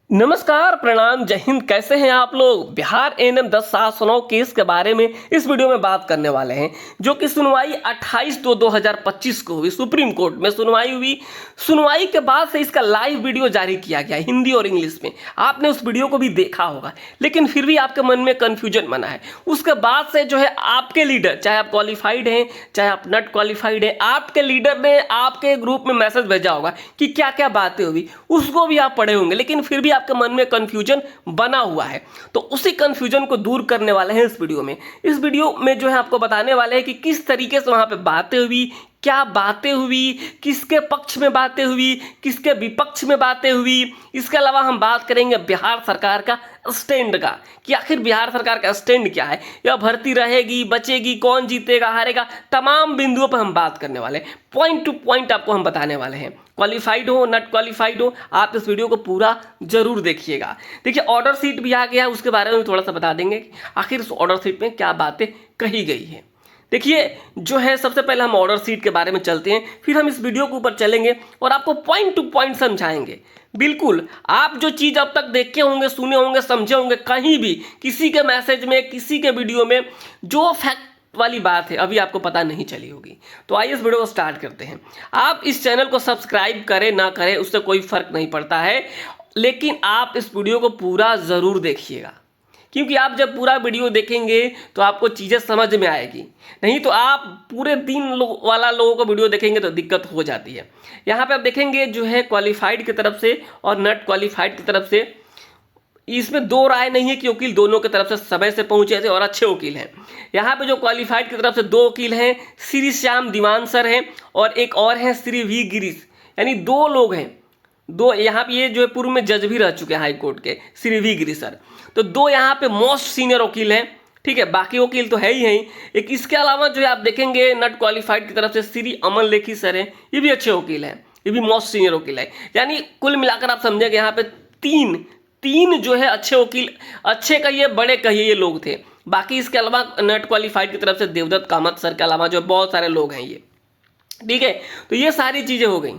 नमस्कार, प्रणाम, जय हिंद। कैसे हैं आप लोग। बिहार एएनएम 10/709 केस के बारे में इस वीडियो में बात करने वाले हैं, जो कि सुनवाई 28/2/2025 को हुई। सुप्रीम कोर्ट में सुनवाई हुई। सुनवाई के बाद से इसका लाइव वीडियो जारी किया गया हिंदी और इंग्लिश में। आपने उस वीडियो को भी देखा होगा, लेकिन फिर भी आपके मन में कन्फ्यूजन बना है। उसके बाद से जो है आपके लीडर, चाहे आप क्वालिफाइड हैं चाहे आप नॉट क्वालिफाइड हैं, आपके लीडर ने आपके ग्रुप में मैसेज भेजा होगा कि क्या क्या बातें हुई। उसको भी आप पढ़े होंगे, लेकिन फिर भी आपके मन में कंफ्यूजन बना हुआ है। तो उसी कंफ्यूजन को दूर करने वाले हैं इस वीडियो में। इस वीडियो में जो है आपको बताने वाले हैं कि किस तरीके से वहां पे बातें हुई, क्या बातें हुई, किसके पक्ष में बातें हुई, किसके विपक्ष में बातें हुई। इसके अलावा हम बात करेंगे बिहार सरकार का स्टैंड का, कि आखिर बिहार सरकार का स्टैंड क्या है, यह भर्ती रहेगी, बचेगी, कौन जीतेगा हारेगा, तमाम बिंदुओं पर हम बात करने वाले हैं। पॉइंट टू पॉइंट आपको हम बताने वाले हैं। क्वालिफाइड हो नॉट क्वालिफाइड हो, आप इस वीडियो को पूरा जरूर देखिएगा। देखिए, ऑर्डर सीट भी आ गया है, उसके बारे में थोड़ा सा बता देंगे कि आखिर उस ऑर्डर सीट में क्या बातें कही गई है। देखिए, जो है सबसे पहले हम ऑर्डर सीट के बारे में चलते हैं, फिर हम इस वीडियो के ऊपर चलेंगे और आपको पॉइंट टू पॉइंट समझाएंगे। बिल्कुल आप जो चीज़ अब तक देखे होंगे, सुने होंगे, समझे होंगे, कहीं भी किसी के मैसेज में, किसी के वीडियो में जो फैक्ट वाली बात है अभी आपको पता नहीं चली होगी। तो आइए इस वीडियो को स्टार्ट करते हैं। आप इस चैनल को सब्सक्राइब करें ना करें उससे कोई फर्क नहीं पड़ता है, लेकिन आप इस वीडियो को पूरा ज़रूर देखिएगा, क्योंकि आप जब पूरा वीडियो देखेंगे तो आपको चीज़ें समझ में आएगी। नहीं तो आप पूरे दिन वाला लोगों को वीडियो देखेंगे तो दिक्कत हो जाती है। यहाँ पे आप देखेंगे जो है क्वालिफाइड की तरफ से और नॉट क्वालिफाइड की तरफ से, इसमें दो राय नहीं है कि वकील दोनों की तरफ से समय से पहुंचे थे और अच्छे वकील हैं। यहाँ पे जो क्वालिफाइड की तरफ से दो वकील हैं, श्री श्याम दीवान सर हैं और एक और हैं श्री वी गिरीश, यानी दो लोग हैं। दो यहाँ पे, ये जो है पूर्व में जज भी रह चुके हैं हाई कोर्ट के, श्री वी गिरीश सर। तो दो यहाँ पे मोस्ट सीनियर वकील हैं, ठीक है। बाकी वकील तो है ही हैं। एक इसके अलावा जो है आप देखेंगे नॉट क्वालिफाइड की तरफ से श्री अमन लेखी सर हैं, ये भी अच्छे वकील हैं, ये भी मोस्ट सीनियर वकील है। यानी कुल मिलाकर आप समझेंगे यहाँ पे तीन जो है अच्छे वकील, अच्छे कहिए बड़े कहिए, ये लोग थे। बाकी इसके अलावा नॉट क्वालिफाइड की तरफ से देवदत्त कामत सर के अलावा जो बहुत सारे लोग हैं ये, ठीक है। तो ये सारी चीजें हो गई।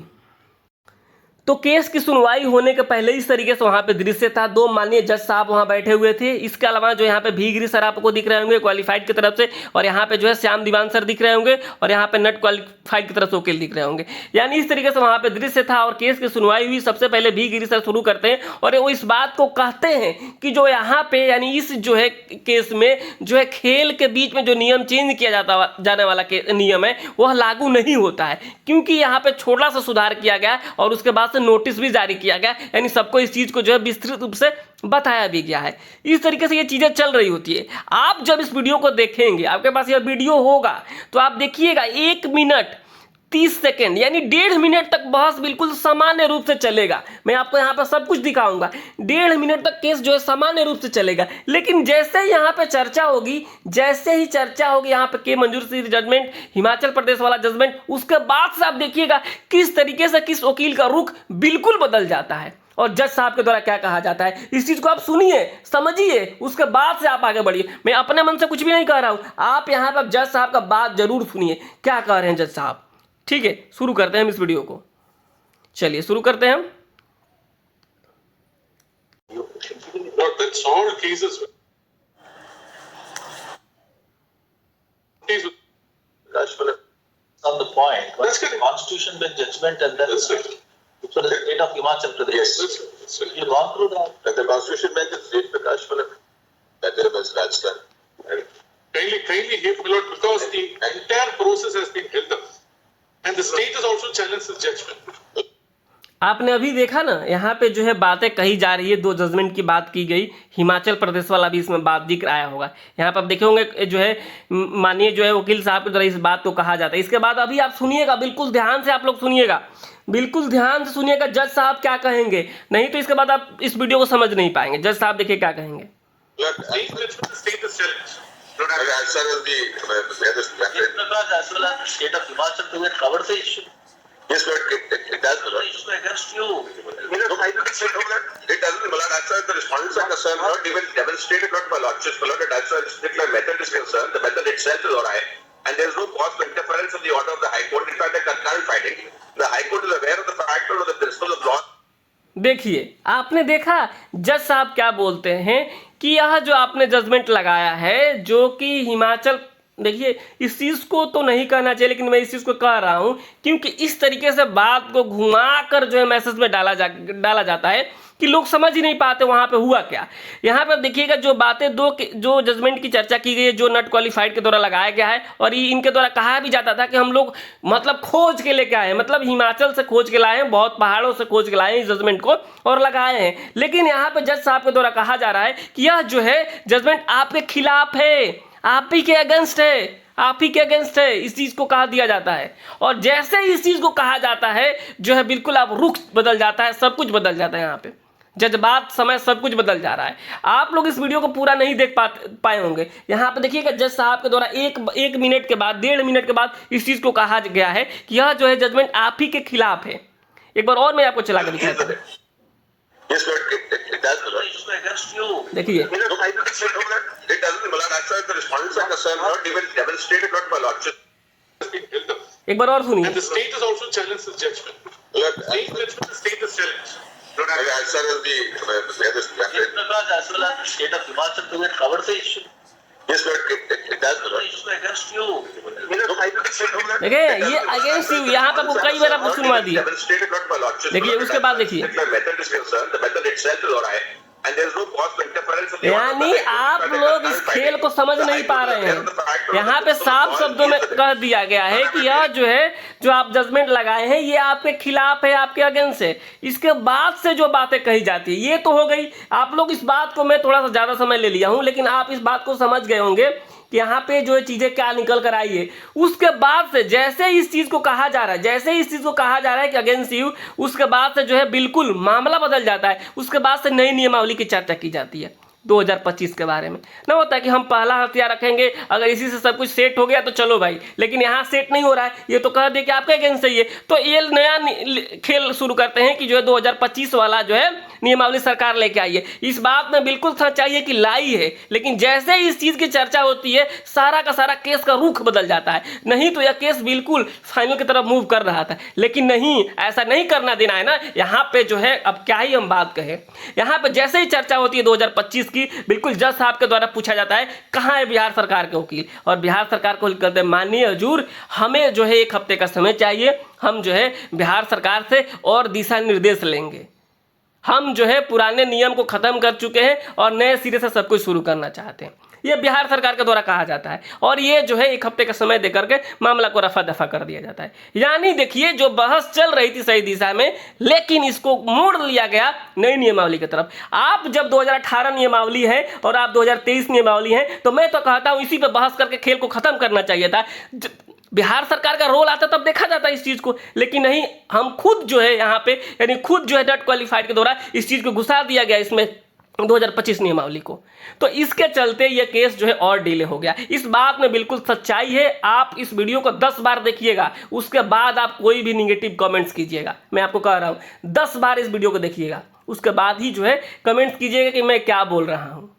तो केस की सुनवाई होने के पहले इस तरीके से वहां पे दृश्य था। दो माननीय जज साहब वहां बैठे हुए थे। इसके अलावा जो यहाँ पे भीगिरी सर आपको दिख रहे होंगे क्वालिफाइड की तरफ से, और यहाँ पे जो है श्याम दीवान सर दिख रहे होंगे, और यहाँ पे नॉट क्वालिफाइड की तरफ से वकील दिख रहे होंगे। यानी इस तरीके से वहां पे दृश्य था और केस की सुनवाई हुई। सबसे पहले भीगिरी सर शुरू करते हैं और वो इस बात को कहते हैं कि जो यहाँ पे, यानी इस जो है केस में जो है खेल के बीच में जो नियम चेंज किया जाने वाला नियम है वह लागू नहीं होता है, क्योंकि यहाँ पे छोटा सा सुधार किया गया और उसके बाद से नोटिस भी जारी किया गया। यानी सबको इस चीज को जो है विस्तृत रूप से बताया भी गया है। इस तरीके से ये चीजें चल रही होती है। आप जब इस वीडियो को देखेंगे, आपके पास यह वीडियो होगा, तो आप देखिएगा 1 मिनट 30 सेकेंड यानी 1.5 मिनट तक बहस बिल्कुल सामान्य रूप से चलेगा। मैं आपको यहाँ पर सब कुछ दिखाऊंगा। 1.5 मिनट तक केस जो है सामान्य रूप से चलेगा, लेकिन जैसे ही यहाँ पे चर्चा होगी, जैसे ही चर्चा होगी यहाँ पे के मंजूर सिंह जजमेंट, हिमाचल प्रदेश वाला जजमेंट, उसके बाद से आप देखिएगा किस तरीके से किस वकील का रुख बिल्कुल बदल जाता है और जज साहब के द्वारा क्या कहा जाता है। इस चीज को आप सुनिए, समझिए, उसके बाद से आप आगे बढ़िए। मैं अपने मन से कुछ भी नहीं कह रहा हूं, आप यहाँ पर जज साहब का बात जरूर सुनिए, क्या कह रहे हैं जज साहब। ठीक है, शुरू करते हैं हम इस वीडियो को। चलिए शुरू करते हैं हम। On the point, what's the constitution been judgment and then it's for the state of Himachal Pradesh. Yes, You've gone through that. the constitution bench is state Prakash Palak, that there was Rajasthan. Kindly hear me out, because the entire process has been held up and the state has also challenged this judgment. आपने अभी देखा ना, यहाँ पे जो है बातें कही जा रही है, दो जजमेंट की बात की गई। हिमाचल प्रदेश वाला भी इसमें बात जिक्र आया होगा। यहाँ पर आप देखे होंगे जो है माननीय जो है वकील साहब के द्वारा इस बात को कहा जाता है। इसके बाद अभी आप सुनिएगा, बिल्कुल ध्यान से आप लोग सुनिएगा, बिल्कुल ध्यान से सुनिएगा जज साहब क्या कहेंगे, नहीं तो इसके बाद आप इस वीडियो को समझ नहीं पाएंगे। जज साहब देखिए क्या कहेंगे। As far as As well as the state of Himachal Pradesh covered the issue. yes, but it does. The issue against you. It doesn't, Malad, as far as the respondents are concerned, not even demonstrated, not by lordship, Malad, as far as the method is concerned, the method itself is alright, and there is no cause for interference of the order of the High Court. In fact, a concurrent finding. The High Court is aware of the fact of the principles of law. देखिए, आपने देखा जज साहब क्या बोलते हैं कि यह जो आपने जजमेंट लगाया है, जो कि हिमाचल, देखिए इस चीज़ को तो नहीं कहना चाहिए, लेकिन मैं इस चीज़ को कह रहा हूँ क्योंकि इस तरीके से बात को घुमा कर जो है मैसेज में डाला जाता है कि लोग समझ ही नहीं पाते वहाँ पे हुआ क्या। यहाँ पे देखिएगा जो बातें जो जजमेंट की चर्चा की गई है, जो नॉट क्वालिफाइड के द्वारा लगाया गया है, और ये इनके द्वारा कहा भी जाता था कि हम लोग मतलब खोज के लेके आए हैं, मतलब हिमाचल से खोज के लाए हैं, बहुत पहाड़ों से खोज के लाए हैं इस जजमेंट को और लगाए हैं। लेकिन यहाँ पे जज साहब के द्वारा कहा जा रहा है कि यह जो है जजमेंट आपके खिलाफ है, आप ही के अगेंस्ट है, आप ही के अगेंस्ट है, इस चीज को कहा दिया जाता है। और जैसे इस चीज को कहा जाता है जो है बिल्कुल आप रुख बदल जाता है, सब कुछ बदल जाता है। यहाँ पे जज्बात समय सब कुछ बदल जा रहा है। आप लोग इस वीडियो को पूरा नहीं देख पाए होंगे। यहाँ पे देखिएगा जज साहब के द्वारा एक मिनट के बाद, 1.5 मिनट के बाद इस चीज को कहा गया है कि यह जो है जजमेंट आप ही के खिलाफ है। एक बार और मैं आपको चला कर दिखाता हूँ, Yes, Lord, it does, Lord. देखिए। It doesn't, Lord, as far as the respondents are concerned, Lord, even demonstrated, Lord, my lordship. Has been held up. एक बार और सुनिए। And the state has also challenged this judgment. Lord, State judgment, the state is challenged. Lord, as far as the, Prakash, as well as the state of Himachal Pradesh covered the issue. yes, Lord, it does, Lord. It's against you. देखिए ये against you, यहाँ पे आपको कई बार आपको सुनवा दिया। Demonstrated, Lord, my lordship. देखिए उसके बाद देखिए, The method is concerned, the method itself is alright, and there is no cause for interference. in the यानी order. आप लोग इस खेल को समझ नहीं पा रहे हैं। यहाँ पे साफ शब्दों में कह दिया गया है कि यह जो है, जो आप जजमेंट लगाए हैं, ये आपके खिलाफ है, आपके अगेंस्ट है। इसके बाद से जो बातें कही जाती है ये तो हो गई। आप लोग इस बात को, मैं थोड़ा सा ज़्यादा समय ले लिया हूँ, लेकिन आप इस बात को समझ गए होंगे कि यहाँ पे जो है चीज़ें क्या निकल कर आई है। उसके बाद से जैसे इस चीज़ को कहा जा रहा है, जैसे इस चीज़ को कहा जा रहा है कि अगेंस्ट यू, उसके बाद से जो है बिल्कुल मामला बदल जाता है। उसके बाद से नई नियमावली की चर्चा की जाती है 2025 के बारे में। ना होता है कि हम पहला हथियार रखेंगे, अगर इसी से सब कुछ सेट हो गया तो चलो भाई, लेकिन यहाँ सेट नहीं हो रहा है, ये तो कह दे कि आपके अगेंस्ट है ये, तो ये नया खेल शुरू करते हैं कि जो है 2025 वाला जो है नियमावली सरकार लेके आई है। इस बात में बिल्कुल सच्चाई है कि लाई है, लेकिन जैसे इस चीज़ की चर्चा होती है सारा का सारा केस का रुख बदल जाता है। नहीं तो यह केस बिल्कुल फाइनल की तरफ मूव कर रहा था, लेकिन नहीं, ऐसा नहीं करना देना है ना। यहाँ पे जो है अब क्या ही हम बात कहें, यहाँ पे जैसे ही चर्चा होती है 2025 की, बिल्कुल जज साहब के द्वारा पूछा जाता है कहाँ है बिहार सरकार के वकील, और बिहार सरकार को कहते हैं माननीय हजूर, हमें जो है 1 हफ्ते का समय चाहिए, हम जो है बिहार सरकार से और दिशा निर्देश लेंगे। हम जो है पुराने नियम को ख़त्म कर चुके हैं और नए सिरे से सब कुछ शुरू करना चाहते हैं, ये बिहार सरकार के द्वारा कहा जाता है। और ये जो है 1 हफ्ते का समय देकर के मामला को रफा दफा कर दिया जाता है। यानी देखिए जो बहस चल रही थी सही दिशा में, लेकिन इसको मोड़ लिया गया नई नियमावली की तरफ। आप जब 2018 नियमावली है और आप 2023 नियमावली है, तो मैं तो कहता हूँ इसी पे बहस करके खेल को ख़त्म करना चाहिए था। बिहार सरकार का रोल आता तब देखा जाता इस चीज़ को, लेकिन नहीं, हम खुद जो है यहाँ पे, यानी खुद जो है नॉट क्वालिफाइड के द्वारा इस चीज़ को घुसा दिया गया इसमें 2025 नियमावली को। तो इसके चलते ये केस जो है और डिले हो गया। इस बात में बिल्कुल सच्चाई है। आप इस वीडियो को 10 बार देखिएगा, उसके बाद आप कोई भी निगेटिव कमेंट्स कीजिएगा। मैं आपको कह रहा हूँ 10 बार इस वीडियो को देखिएगा, उसके बाद ही जो है कमेंट्स कीजिएगा कि मैं क्या बोल रहा हूँ।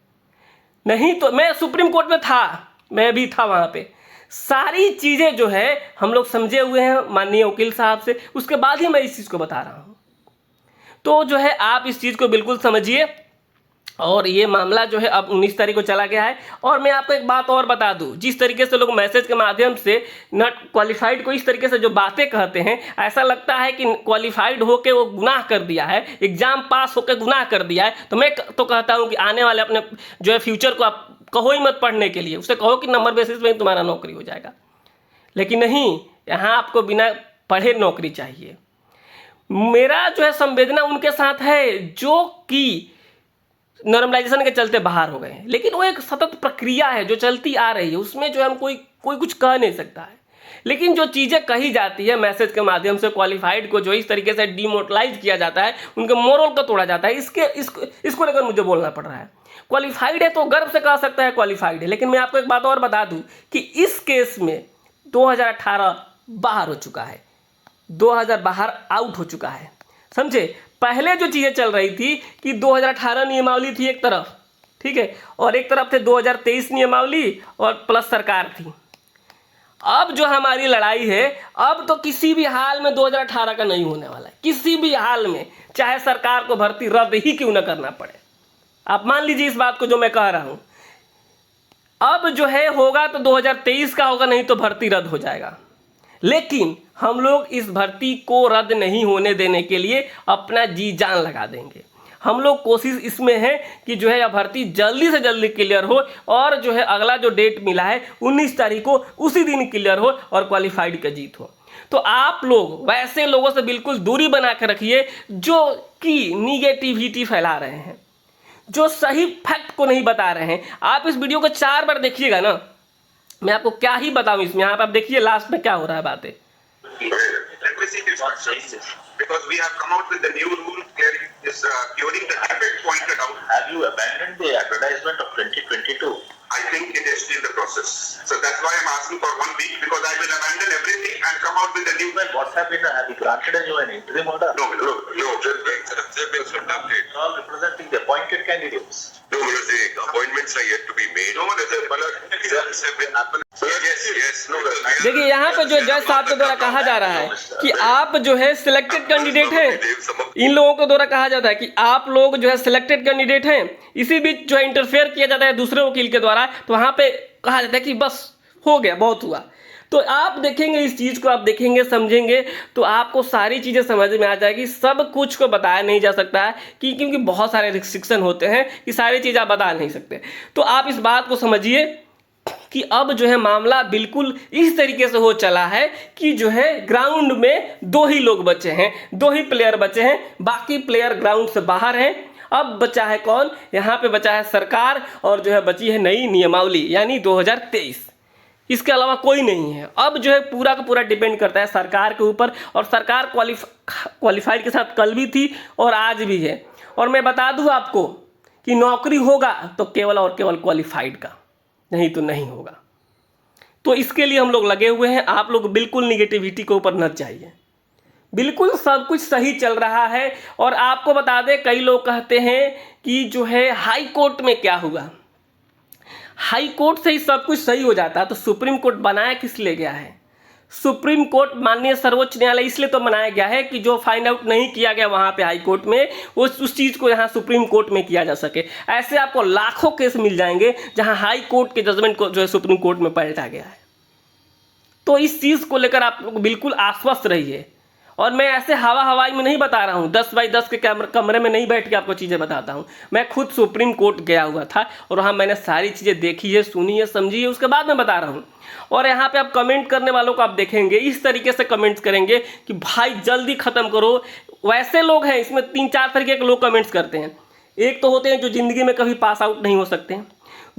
नहीं तो मैं सुप्रीम कोर्ट में था, मैं भी था वहाँ पे, सारी चीज़ें जो है हम लोग समझे हुए हैं माननीय वकील साहब से, उसके बाद ही मैं इस चीज़ को बता रहा हूँ। तो जो है आप इस चीज़ को बिल्कुल समझिए। और ये मामला जो है अब 19 तारीख को चला गया है। और मैं आपको एक बात और बता दूं, जिस तरीके से लोग मैसेज के माध्यम से नॉट क्वालिफाइड को इस तरीके से जो बातें कहते हैं, ऐसा लगता है कि क्वालिफाइड होकर वो गुनाह कर दिया है, एग्जाम पास होकर गुनाह कर दिया है। तो मैं तो कहता हूँ कि आने वाले अपने जो है फ्यूचर को आप कहो ही मत पढ़ने के लिए, उससे कहो कि नंबर बेसिस में तुम्हारा नौकरी हो जाएगा। लेकिन नहीं, यहाँ आपको बिना पढ़े नौकरी चाहिए। मेरा जो है संवेदना उनके साथ है जो कि नॉर्मलाइजेशन के चलते बाहर हो गए हैं, लेकिन वो एक सतत प्रक्रिया है जो चलती आ रही है, उसमें जो है हम कोई कुछ कह नहीं सकता है। लेकिन जो चीज़ें कही जाती है मैसेज के माध्यम से, क्वालिफाइड को जो इस तरीके से डिमोरलाइज किया जाता है, उनके मोरल को तोड़ा जाता है, इसको लेकर मुझे बोलना पड़ रहा है। क्वालिफाइड है तो गर्व से कह सकता है क्वालिफाइड है, लेकिन मैं आपको एक बात और बता दूं कि इस केस में 2018 बाहर हो चुका है, 2000 बाहर आउट हो चुका है, समझे। पहले जो चीज़ें चल रही थी कि 2018 नियमावली थी एक तरफ, ठीक है, और एक तरफ थे 2023 नियमावली और प्लस सरकार थी। अब जो हमारी लड़ाई है, अब तो किसी भी हाल में 2018 का नहीं होने वाला है, किसी भी हाल में, चाहे सरकार को भर्ती रद्द ही क्यों न करना पड़े। आप मान लीजिए इस बात को जो मैं कह रहा हूं, अब जो है होगा तो 2023 का होगा, नहीं तो भर्ती रद्द हो जाएगा। लेकिन हम लोग इस भर्ती को रद्द नहीं होने देने के लिए अपना जी जान लगा देंगे। हम लोग कोशिश इसमें है कि जो है यह भर्ती जल्दी से जल्दी क्लियर हो और जो है अगला जो डेट मिला है 19 तारीख को, उसी दिन क्लियर हो और क्वालिफाइड का जीत हो। तो आप लोग वैसे लोगों से बिल्कुल दूरी बना कर रखिए जो कि निगेटिविटी फैला रहे हैं, जो सही फैक्ट को नहीं बता रहे हैं। आप इस वीडियो को 4 बार देखिएगा ना, मैं आपको क्या ही बताऊं इसमें। आप देखिए लास्ट में क्या हो रहा है बातें। Let me see this question. Because we have come out with the new rule curing the defect pointed out. Have you abandoned the advertisement of 2022? I think it is still the process. So that's why I'm asking for 1 week, because I will abandon everything and come out with a new. Well, what happened? Have you granted an interim order? No, they've been subducted. All representing the appointed candidates. No, the appointments are yet to be made. No, there's have been happened. Yes, no. देखिए यहाँ पे जो जज साहब के द्वारा कहा जा रहा है कि आप जो है सिलेक्टेड कैंडिडेट हैं, इन लोगों के द्वारा कहा जाता है कि आप लोग जो है सिलेक्टेड कैंडिडेट हैं। इसी बीच जो है इंटरफेयर किया जाता है दूसरे वकील के द्वारा, तो वहाँ पे कहा जाता है कि बस हो गया, बहुत हुआ। तो आप देखेंगे इस चीज़ को, आप देखेंगे समझेंगे तो आपको सारी चीज़ें समझ में आ जाएगी। सब कुछ को बताया नहीं जा सकता है कि क्योंकि बहुत सारे रिस्ट्रिक्शन होते हैं कि सारी चीज़ आप बता नहीं सकते। तो आप इस बात को समझिए कि अब जो है मामला बिल्कुल इस तरीके से हो चला है कि जो है ग्राउंड में 2 ही लोग बचे हैं, 2 ही प्लेयर बचे हैं, बाकी प्लेयर ग्राउंड से बाहर हैं। अब बचा है कौन? यहाँ पे बचा है सरकार और जो है बची है नई नियमावली यानी 2023। इसके अलावा कोई नहीं है। अब जो है पूरा का पूरा डिपेंड करता है सरकार के ऊपर, और सरकार क्वालिफाइड के साथ कल भी थी और आज भी है। और मैं बता दूं आपको कि नौकरी होगा तो केवल और केवल क्वालिफाइड का, नहीं तो नहीं होगा। तो इसके लिए हम लोग लगे हुए हैं। आप लोग बिल्कुल निगेटिविटी के ऊपर न जाइए, बिल्कुल सब कुछ सही चल रहा है। और आपको बता दें, कई लोग कहते हैं कि जो है हाई कोर्ट में क्या हुआ, हाई कोर्ट से ही सब कुछ सही हो जाता है। तो सुप्रीम कोर्ट बनाया किस लिए गया है? सुप्रीम कोर्ट माननीय सर्वोच्च न्यायालय इसलिए तो बनाया गया है कि जो फाइंड आउट नहीं किया गया वहाँ पे हाई कोर्ट में, उस चीज़ को यहाँ सुप्रीम कोर्ट में किया जा सके। ऐसे आपको लाखों केस मिल जाएंगे जहाँ हाई कोर्ट के जजमेंट को जो है सुप्रीम कोर्ट में पलटा गया है। तो इस चीज़ को लेकर आप लोग बिल्कुल आश्वस्त रहिए। और मैं ऐसे हवाई में नहीं बता रहा हूँ, 10 बाई 10 के कमरे में नहीं बैठ के आपको चीज़ें बताता हूँ। मैं खुद सुप्रीम कोर्ट गया हुआ था और वहाँ मैंने सारी चीज़ें देखी है, सुनी है, समझी है, उसके बाद मैं बता रहा हूँ। और यहाँ पे आप कमेंट करने वालों को आप देखेंगे इस तरीके से कमेंट्स करेंगे कि भाई जल्दी ख़त्म करो। वैसे लोग हैं, इसमें 3-4 तरीके के लोग कमेंट्स करते हैं। एक तो होते हैं जो ज़िंदगी में कभी पास आउट नहीं हो सकते हैं।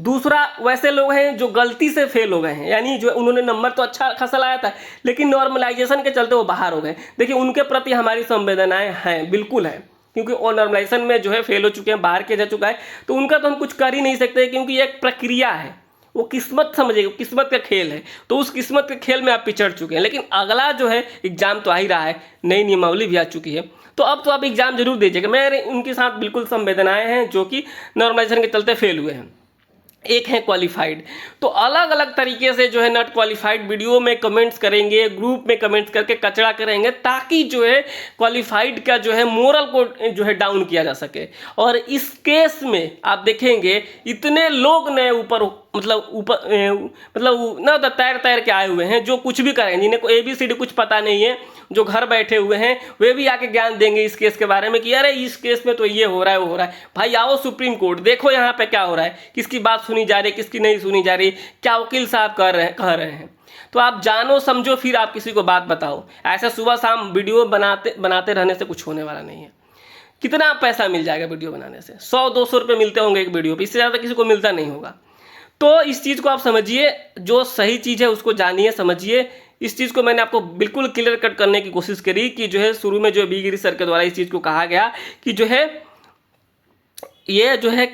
दूसरा वैसे लोग हैं जो गलती से फेल हो गए हैं, यानी जो उन्होंने नंबर तो अच्छा खासा लाया था लेकिन नॉर्मलाइजेशन के चलते वो बाहर हो गए। देखिए उनके प्रति हमारी संवेदनाएं हैं, बिल्कुल है, क्योंकि वो नॉर्मलाइजेशन में जो है फेल हो चुके हैं, बाहर के जा चुका है। तो उनका तो हम कुछ कर ही नहीं सकते क्योंकि ये एक प्रक्रिया है, वो किस्मत समझिएगा, किस्मत का खेल है। तो उस किस्मत के खेल में आप पिछड़ चुके हैं। लेकिन अगला जो है एग्जाम तो आ ही रहा है, नई नियमावली भी आ चुकी है, तो अब तो आप एग्जाम जरूर दीजिएगा। मेरे उनके साथ बिल्कुल संवेदनाएं हैं जो कि नॉर्मलाइजेशन के चलते फेल हुए हैं। एक है क्वालिफाइड। तो अलग अलग तरीके से जो है नॉट क्वालिफाइड वीडियो में कमेंट्स करेंगे, ग्रुप में कमेंट्स करके कचरा करेंगे, ताकि जो है क्वालिफाइड का जो है मोरल को जो है डाउन किया जा सके। और इस केस में आप देखेंगे इतने लोग नए ऊपर मतलब ना तैर के आए हुए हैं जो कुछ भी करें, जिन्हें को ABCD कुछ पता नहीं है, जो घर बैठे हुए हैं वे भी आके ज्ञान देंगे इस केस के बारे में कि अरे इस केस में तो ये हो रहा है, वो हो रहा है। भाई आओ सुप्रीम कोर्ट, देखो यहाँ पे क्या हो रहा है, किसकी बात सुनी जा रही है, किसकी नहीं सुनी जा रही, क्या वकील साहब कह रहे हैं। तो आप जानो समझो फिर आप किसी को बात बताओ। ऐसे सुबह शाम वीडियो बनाते रहने से कुछ होने वाला नहीं है। कितना पैसा मिल जाएगा वीडियो बनाने से? 100-200 रुपये मिलते होंगे एक वीडियो पे, इससे ज़्यादा किसी को मिलता नहीं होगा। तो इस चीज़ को आप समझिए, जो सही चीज़ है उसको जानिए, समझिए। इस चीज़ को मैंने आपको बिल्कुल क्लियर कट करने की कोशिश करी कि जो है शुरू में जो बी गिरी सर के द्वारा इस चीज़ को कहा गया कि जो है ये जो है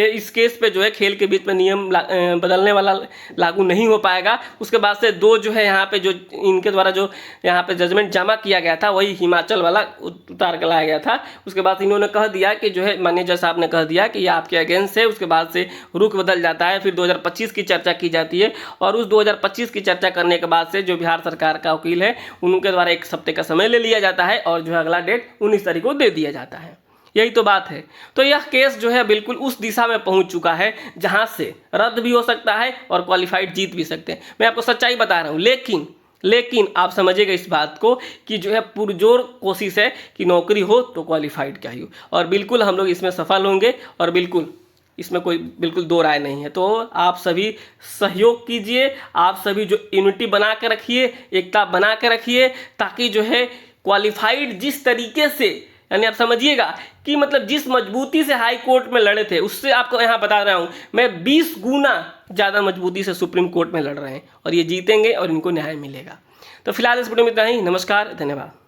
इस केस पे जो है खेल के बीच में नियम बदलने वाला लागू नहीं हो पाएगा। उसके बाद से दो जो है यहाँ पे जो इनके द्वारा जो यहाँ पे जजमेंट जमा किया गया था वही हिमाचल वाला उतार कर लाया गया था। उसके बाद इन्होंने कह दिया कि जो है माननीय जज साहब ने कह दिया कि ये आपके अगेंस्ट है। उसके बाद से रुख बदल जाता है, फिर 2025 की चर्चा की जाती है और उस 2025 की चर्चा करने के बाद से जो बिहार सरकार का वकील है उनके द्वारा 1 हफ्ते का समय ले लिया जाता है और जो है अगला डेट 19 तारीख को दे दिया जाता है। यही तो बात है। तो यह केस जो है बिल्कुल उस दिशा में पहुंच चुका है जहां से रद्द भी हो सकता है और क्वालिफाइड जीत भी सकते हैं। मैं आपको सच्चाई बता रहा हूं, लेकिन आप समझिएगा इस बात को कि जो है पुरजोर कोशिश है कि नौकरी हो तो क्वालिफाइड क्या ही हो, और बिल्कुल हम लोग इसमें सफल होंगे और बिल्कुल इसमें कोई बिल्कुल दो राय नहीं है। तो आप सभी सहयोग कीजिए, आप सभी जो यूनिटी बना के रखिए, एकता बना के रखिए, ताकि जो है क्वालिफाइड जिस तरीके से, यानी आप समझिएगा कि मतलब जिस मजबूती से हाई कोर्ट में लड़े थे उससे आपको यहाँ बता रहा हूँ मैं 20 गुना ज़्यादा मजबूती से सुप्रीम कोर्ट में लड़ रहे हैं और ये जीतेंगे और इनको न्याय मिलेगा। तो फिलहाल इस वीडियो में इतना ही। नमस्कार, धन्यवाद।